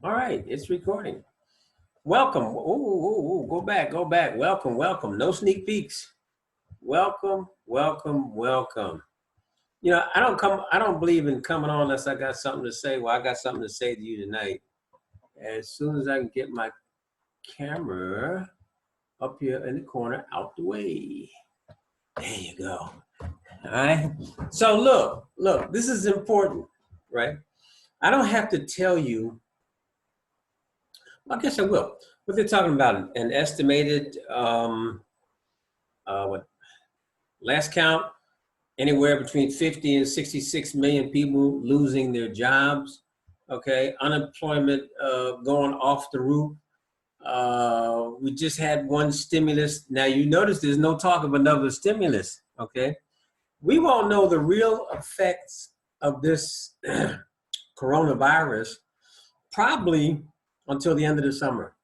All right, it's recording. Welcome. Ooh, go back. Welcome, welcome. No sneak peeks. Welcome, welcome, welcome. You know, I don't believe in coming on unless I got something to say. Well, I got something to say to you tonight. As soon as I can get my camera up here in the corner out the way. There you go. All right. So look, this is important, right? I don't have to tell you. I guess I will. What they're talking about, an estimated, what, last count, anywhere between 50 and 66 million people losing their jobs. Okay, unemployment going off the roof. We just had one stimulus. Now you notice there's no talk of another stimulus. Okay, we won't know the real effects of this coronavirus probably until the end of the summer.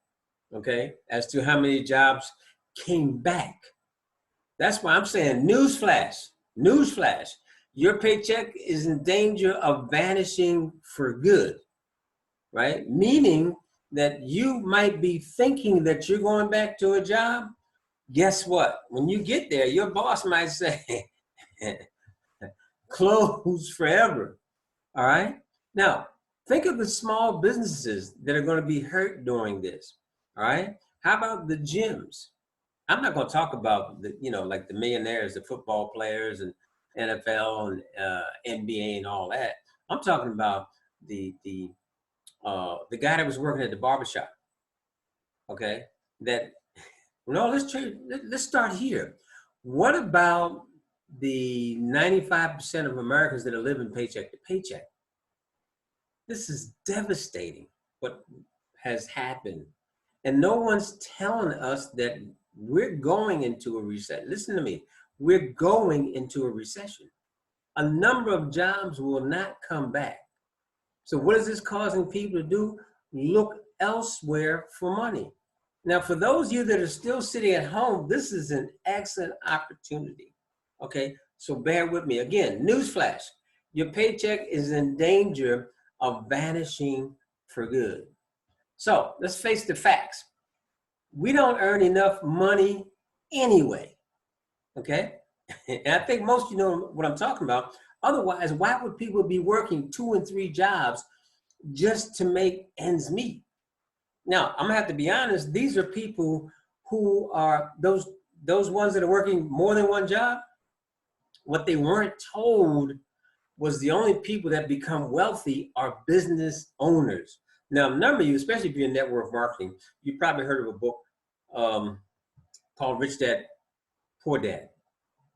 Okay, as to how many jobs came back. That's why I'm saying newsflash, your paycheck is in danger of vanishing for good, right? Meaning that you might be thinking that you're going back to a job. Guess what? When you get there, your boss might say, close forever, all right? Now, think of the small businesses that are going to be hurt during this. All right. How about the gyms? I'm not going to talk about the, like the millionaires, the football players, and NFL and NBA and all that. I'm talking about the guy that was working at the barbershop. Okay. Let's start here. What about the 95% of Americans that are living paycheck to paycheck? This is devastating. What has happened. And no one's telling us that we're going into a recession. Listen to me. We're going into a recession. A number of jobs will not come back. So what is this causing people to do? Look elsewhere for money. Now, for those of you that are still sitting at home, this is an excellent opportunity. Okay, so bear with me. Again, newsflash. Your paycheck is in danger of vanishing for good. So let's face the facts. We don't earn enough money anyway, okay? And I think most of you know what I'm talking about. Otherwise, why would people be working 2 and 3 jobs just to make ends meet? Now, I'm gonna have to be honest, these are people who are those ones that are working more than one job. What they weren't told was the only people that become wealthy are business owners. Now, a number of you, especially if you're in network marketing, you probably heard of a book called Rich Dad, Poor Dad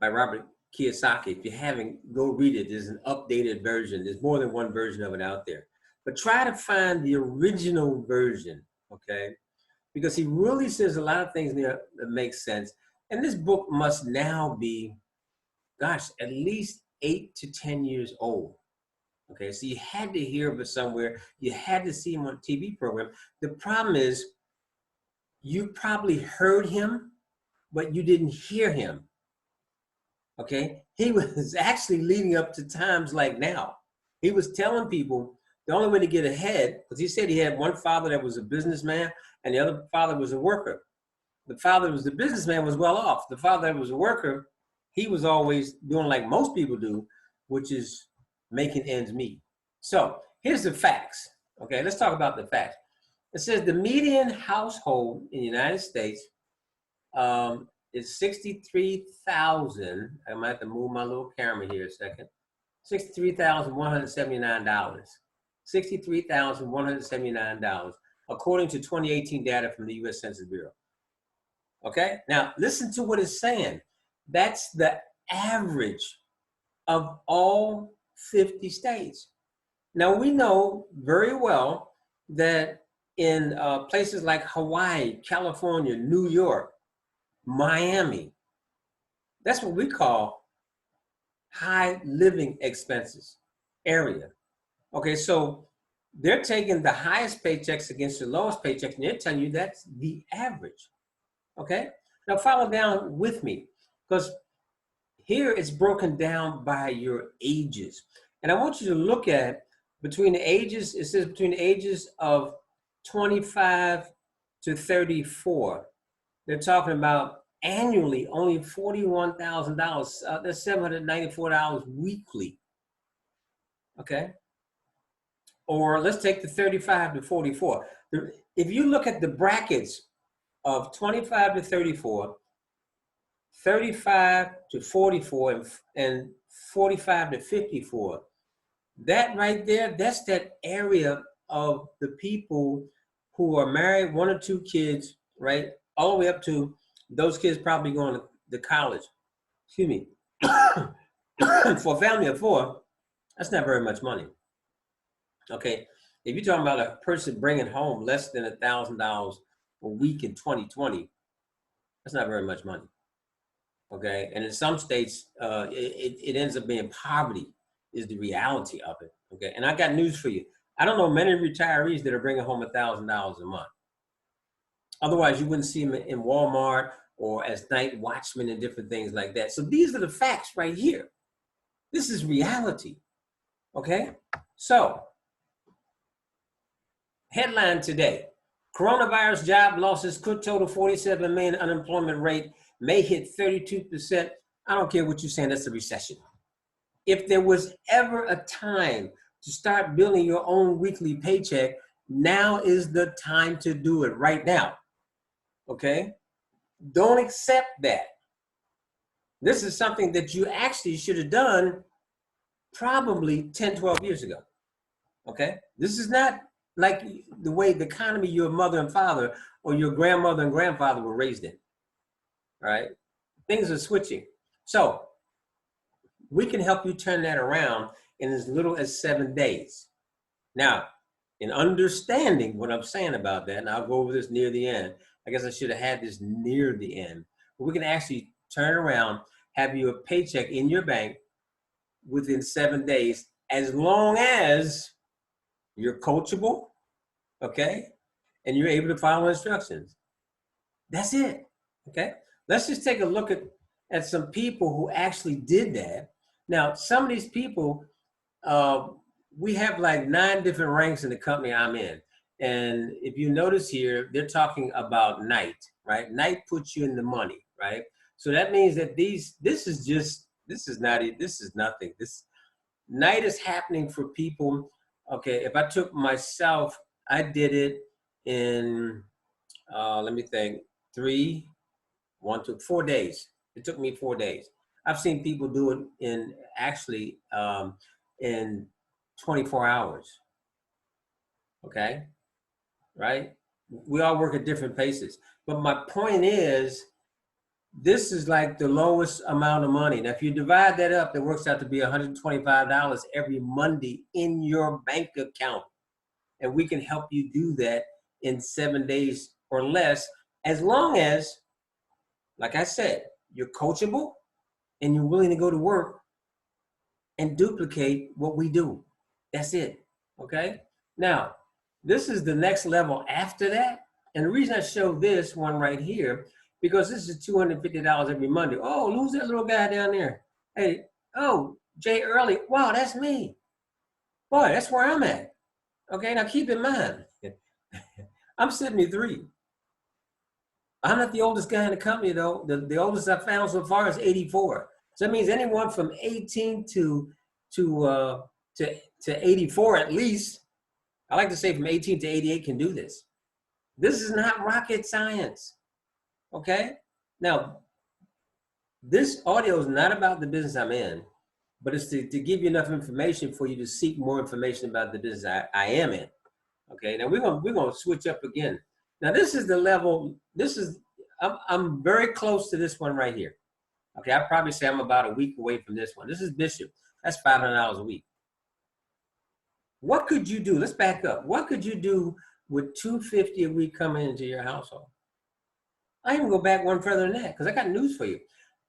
by Robert Kiyosaki. If you haven't, go read it. There's an updated version. There's more than one version of it out there. But try to find the original version, okay? Because he really says a lot of things there that make sense. And this book must now be, gosh, at least 8 to 10 years old. Okay, so you had to hear of it somewhere. You had to see him on a TV program. The problem is you probably heard him, but you didn't hear him. Okay, he was actually leading up to times like now. He was telling people the only way to get ahead, because he said he had one father that was a businessman and the other father was a worker. The father that was the businessman was well off. The father that was a worker, he was always doing like most people do, which is making ends meet. So here's the facts. Okay, let's talk about the facts. It says the median household in the United States is $63,000. I might have to move my little camera here a second. $63,179. $63,179, according to 2018 data from the U.S. Census Bureau. Okay, now listen to what it's saying. That's the average of all 50 states. Now we know very well that in places like Hawaii, California, New York, Miami, that's what we call high living expenses area. Okay, so they're taking the highest paychecks against the lowest paychecks, and they're telling you that's the average. Okay, now follow down with me, because here it's broken down by your ages. And I want you to look at between the ages, it says between the ages of 25 to 34, they're talking about annually only $41,000. That's $794 weekly. Okay. Or let's take the 35 to 44. If you look at the brackets of 25 to 34, 35 to 44, and 45 to 54, that right there, that's that area of the people who are married, 1 or 2 kids, right? All the way up to those kids probably going to college. Excuse me. For a family of 4, that's not very much money. Okay. If you're talking about a person bringing home less than $1,000 a week in 2020, that's not very much money. Okay. And in some states, it ends up being poverty is the reality of it. Okay. And I got news for you. I don't know many retirees that are bringing home $1,000 a month. Otherwise, you wouldn't see them in Walmart or as night watchmen and different things like that. So these are the facts right here. This is reality. Okay. So headline today: coronavirus job losses could total 47 million. Unemployment rate may hit 32%. I don't care what you're saying, that's a recession. If there was ever a time to start building your own weekly paycheck, now is the time to do it, right now. Okay? Don't accept that. This is something that you actually should have done probably 10, 12 years ago. Okay? This is not like the way the economy your mother and father or your grandmother and grandfather were raised in. All right? Things are switching. So we can help you turn that around in as little as 7 days. Now, in understanding what I'm saying about that, and I'll go over this near the end. I guess I should have had this near the end. But we can actually turn around, have you a paycheck in your bank within 7 days, as long as you're coachable, okay? And you're able to follow instructions. That's it, okay? Let's just take a look at some people who actually did that. Now, some of these people, we have like 9 different ranks in the company I'm in. And if you notice here, they're talking about night, right? Night puts you in the money, right? So that means that this is nothing. This night is happening for people. Okay, if I took myself, I did it in, let me think, 4 days. It took me 4 days. I've seen people do it in actually in 24 hours. Okay, right? We all work at different paces. But my point is, this is like the lowest amount of money. Now, if you divide that up, it works out to be $125 every Monday in your bank account. And we can help you do that in 7 days or less, as long as, like I said, you're coachable and you're willing to go to work and duplicate what we do. That's it, okay? Now, this is the next level after that. And the reason I show this one right here, because this is $250 every Monday. Oh, who's that little guy down there? Hey, oh, Jay Early. Wow, that's me. Boy, that's where I'm at. Okay, now keep in mind, I'm 73. I'm not the oldest guy in the company, though. The oldest I've found so far is 84. So that means anyone from 18 to 84 at least. I like to say from 18 to 88 can do this. This is not rocket science. Okay? Now, this audio is not about the business I'm in, but it's to give you enough information for you to seek more information about the business I am in. Okay, now we're gonna switch up again. Now this is the level, I'm very close to this one right here. Okay, I'd probably say I'm about a week away from this one. This is Bishop. That's $500 a week. What could you do? Let's back up. What could you do with $250 a week coming into your household? I even go back one further than that, because I got news for you.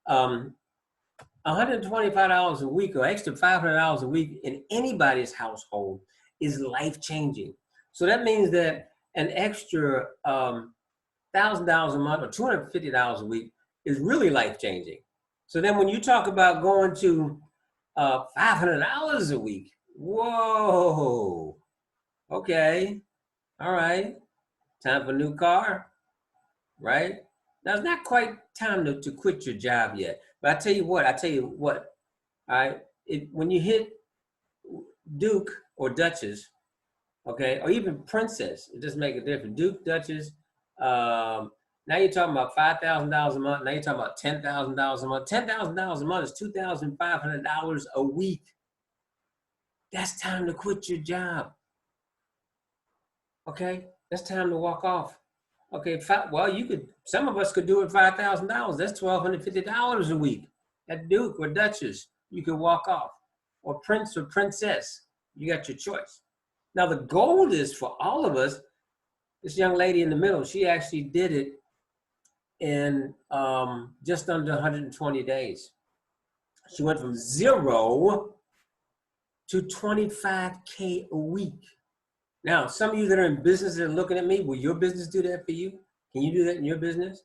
$125 a week or extra $500 a week in anybody's household is life-changing. So that means that an extra $1,000 a month or $250 a week is really life-changing. So then when you talk about going to $500 a week, whoa, okay, all right. Time for a new car, right? Now it's not quite time to quit your job yet. But I tell you what, when you hit Duke or Duchess, okay, or even Princess, it doesn't make a difference. Duke, Duchess, now you're talking about $5,000 a month. Now you're talking about $10,000 a month. $10,000 a month is $2,500 a week. That's time to quit your job. Okay, that's time to walk off. Okay, well, some of us could do it $5,000. That's $1,250 a week. At Duke or Duchess, you could walk off. Or Prince or Princess, you got your choice. Now the goal is for all of us. This young lady in the middle, she actually did it in just under 120 days. She went from 0 to 25K a week. Now, some of you that are in business that are looking at me, will your business do that for you? Can you do that in your business?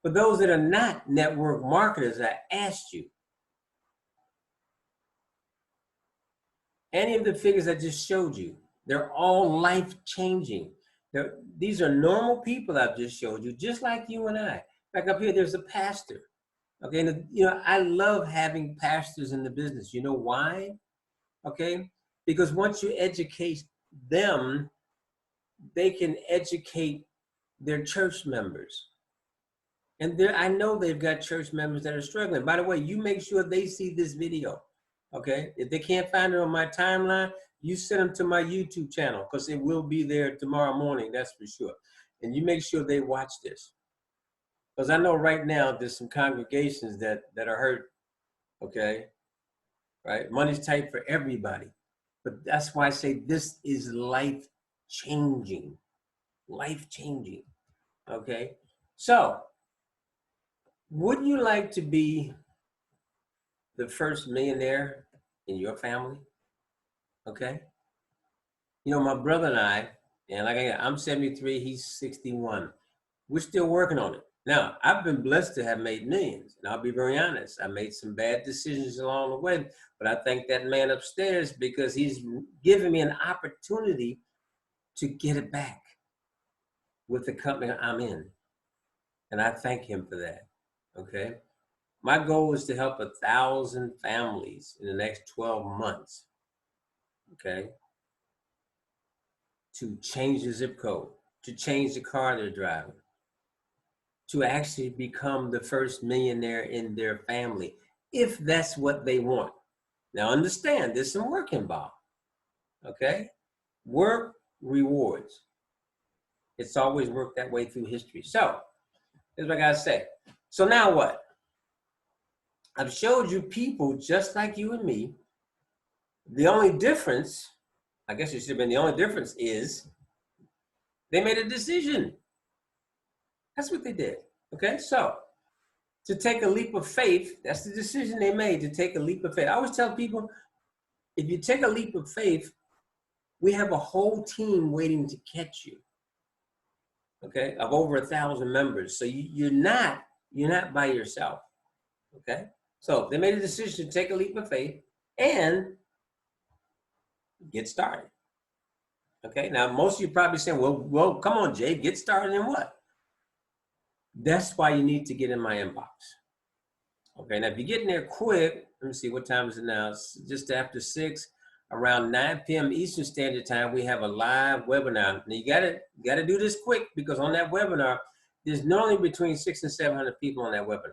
For those that are not network marketers, I asked you, any of the figures I just showed you, they're all life-changing. These are normal people I've just showed you, just like you and I. Back up here, there's a pastor. Okay, and I love having pastors in the business. You know why? Okay, because once you educate them, they can educate their church members. And I know they've got church members that are struggling. By the way, you make sure they see this video. Okay, if they can't find it on my timeline, you send them to my YouTube channel because it will be there tomorrow morning, that's for sure. And you make sure they watch this. Because I know right now there's some congregations that are hurt, okay? Right? Money's tight for everybody. But that's why I say this is life-changing. Life-changing, okay? So, would you like to be the first millionaire in your family? Okay? My brother and I, and like I'm 73, he's 61. We're still working on it. Now, I've been blessed to have made millions, and I'll be very honest. I made some bad decisions along the way, but I thank that man upstairs because he's given me an opportunity to get it back with the company I'm in. And I thank him for that, okay? My goal is to help 1,000 families in the next 12 months, okay? To change the zip code, to change the car they're driving, to actually become the first millionaire in their family, if that's what they want. Now understand, there's some work involved, okay? Work rewards. It's always worked that way through history. So, here's what I gotta say. So now what? I've showed you people just like you and me. The only difference, I guess it should have been the only difference is they made a decision. That's what they did, okay? So, to take a leap of faith, that's the decision they made, to take a leap of faith. I always tell people, if you take a leap of faith, we have a whole team waiting to catch you, okay, of over 1,000 members. So you're not by yourself, okay? So they made a decision to take a leap of faith and get started, okay? Now, most of you probably saying, well, come on, Jay, get started in what? That's why you need to get in my inbox. Okay, now if you're getting there quick, let me see, what time is it now? It's just after 6, around 9 p.m. Eastern Standard Time, we have a live webinar. Now you gotta do this quick because on that webinar, there's normally between 600 and 700 people on that webinar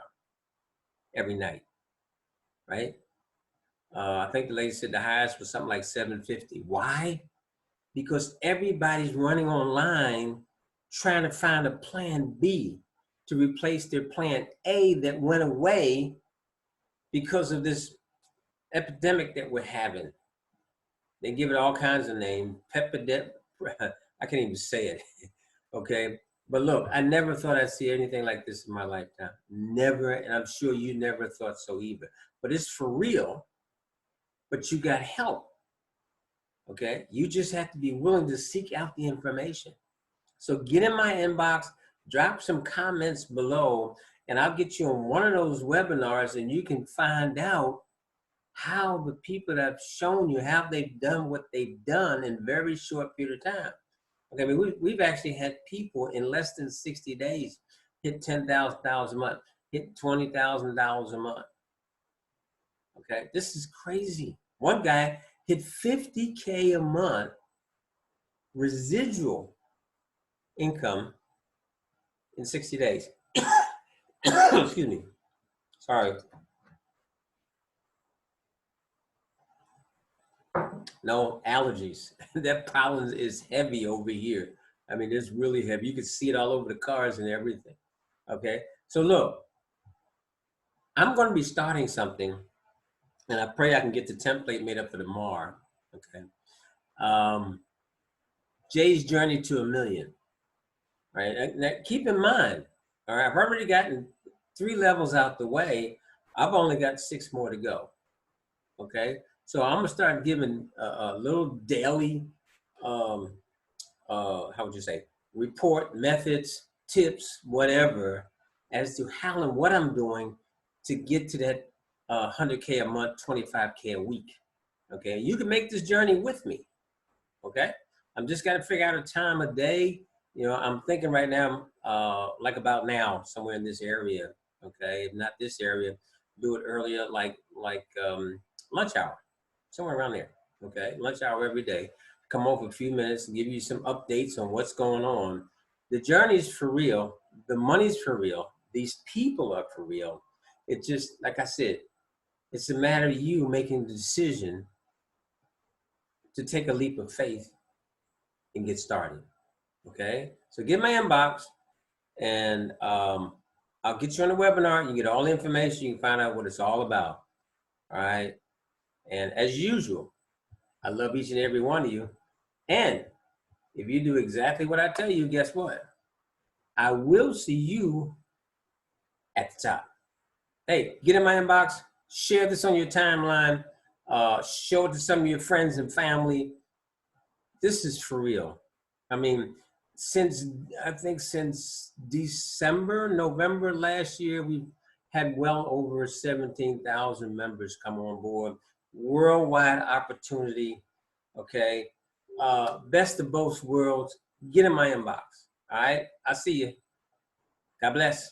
every night, right? I think the lady said the highest was something like 750. Why? Because everybody's running online trying to find a plan B to replace their plan A that went away because of this epidemic that we're having. They give it all kinds of names. I can't even say it, okay? But look, I never thought I'd see anything like this in my lifetime. Never, and I'm sure you never thought so either. But it's for real, but you got help, okay? You just have to be willing to seek out the information. So get in my inbox, drop some comments below, and I'll get you on one of those webinars and you can find out how the people that have shown you how they've done what they've done in a very short period of time. Okay, I mean, we've actually had people in less than 60 days hit $10,000 a month, hit $20,000 a month. Okay, this is crazy. One guy hit 50K a month residual income in 60 days. Excuse me. Sorry. No allergies. That pollen is heavy over here. I mean, it's really heavy. You can see it all over the cars and everything. Okay. So look, I'm going to be starting something, and I pray I can get the template made up for tomorrow. Okay. Jay's journey to $1 million. Right. Now, keep in mind, all right, I've already gotten 3 levels out the way. I've only got 6 more to go. Okay. So I'm gonna start giving a little daily, how would you say, report, methods, tips, whatever, as to how and what I'm doing to get to that 100K a month, 25K a week. Okay. You can make this journey with me. Okay. I'm just got to figure out a time of day. You know, I'm thinking right now, like about now, somewhere in this area. Okay. If not this area, do it earlier, like lunch hour, somewhere around there. Okay. Lunch hour every day. Come over a few minutes and give you some updates on what's going on. The journey's for real. The money's for real. These people are for real. It just, like I said, it's a matter of you making the decision to take a leap of faith and get started. Okay, so get my inbox, and I'll get you on the webinar. You get all the information. You can find out what it's all about. All right, and as usual, I love each and every one of you. And if you do exactly what I tell you, guess what? I will see you at the top. Hey, get in my inbox. Share this on your timeline. Show it to some of your friends and family. This is for real. I mean, I think since December, November last year, we've had well over 17,000 members come on board. Worldwide opportunity, okay? Best of both worlds. Get in my inbox, all right? I'll see you. God bless.